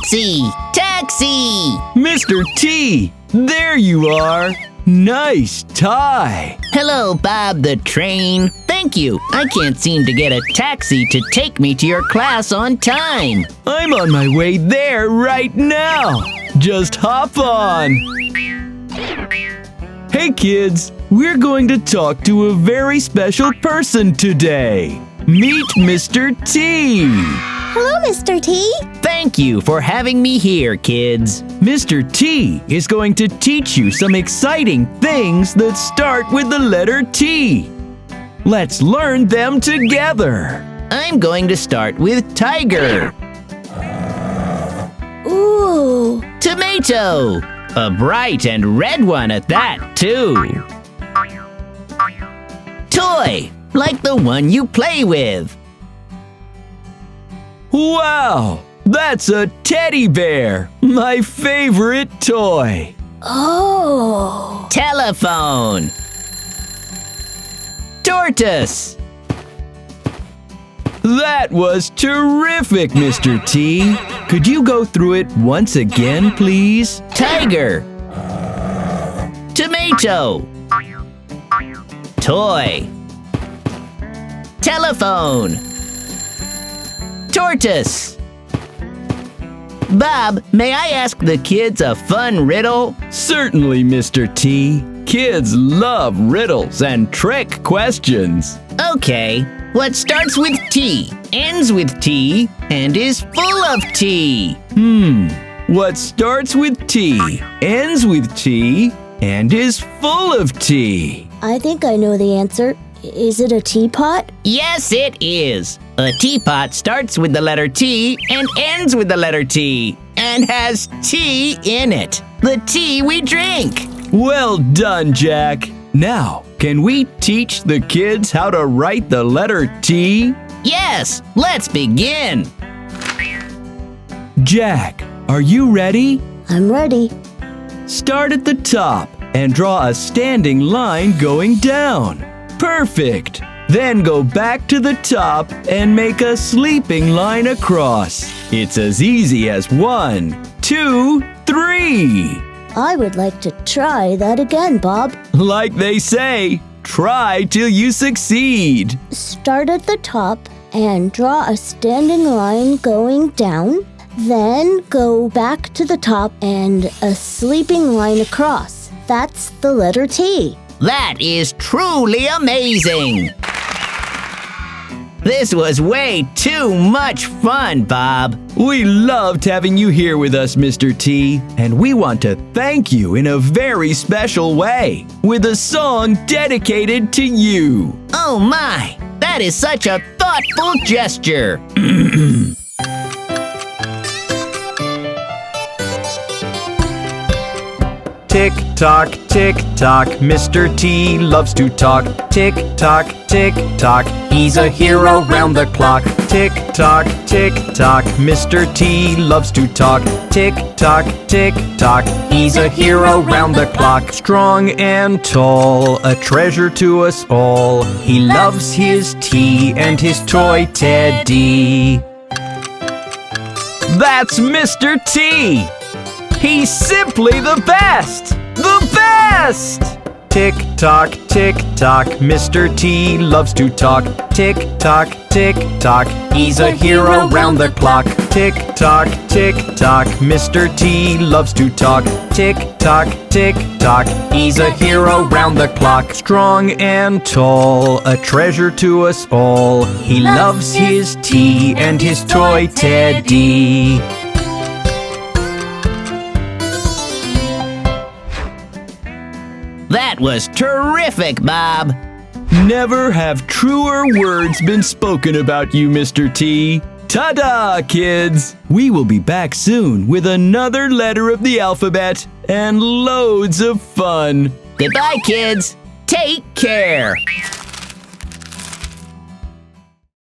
Taxi! Taxi! Mr. T, there you are. Nice tie. Hello, Bob the train. Thank you. I can't seem to get a taxi to take me to your class on time. I'm on my way there right now. Just hop on. Hey kids, we're going to talk to a very special person today. Meet Mr. T. Hello, Mr. T. Thank you for having me here, kids. Mr. T is going to teach you some exciting things that start with the letter T. Let's learn them together. I'm going to start with tiger. Ooh. Tomato. A bright and red one at that, too. Toy, like the one you play with. Wow, that's a teddy bear, my favorite toy. Oh. Telephone. Tortoise. That was terrific, Mr. T. Could you go through it once again, please? Tiger. Tomato. Toy. Telephone. Tortoise. Bob, may I ask the kids a fun riddle? Certainly, Mr. T. Kids love riddles and trick questions. Okay. What starts with T, ends with T, and is full of T? What starts with T, ends with T, and is full of T? I think I know the answer. Is it a teapot? Yes, it is. A teapot starts with the letter T and ends with the letter T and has tea in it. The tea we drink. Well done, Jack. Now, can we teach the kids how to write the letter T? Yes, let's begin. Jack, are you ready? I'm ready. Start at the top and draw a standing line going down. Perfect. Then go back to the top and make a sleeping line across. It's as easy as 1, 2, 3. I would like to try that again, Bob. Like they say, try till you succeed. Start at the top and draw a standing line going down. Then go back to the top and a sleeping line across. That's the letter T. That is truly amazing. This was way too much fun, Bob. We loved having you here with us, Mr. T, and we want to thank you in a very special way with a song dedicated to you. Oh my, that is such a thoughtful gesture. Tick tock, Mr. T loves to talk. Tick tock, he's a hero round the clock. Tick tock, Mr. T loves to talk. Tick tock, he's a hero round the clock. Strong and tall, a treasure to us all. He loves his tea and his toy teddy. That's Mr. T! He's simply the best! The best! Tick tock, Mr. T loves to talk. Tick tock, he's a hero round the clock. Tick tock, Mr. T loves to talk. Tick tock, he's a hero round the clock. Strong and tall, a treasure to us all. He loves his tea and his toy teddy. That was terrific, Bob. Never have truer words been spoken about you, Mr. T. Ta-da, kids! We will be back soon with another letter of the alphabet and loads of fun. Goodbye, kids. Take care.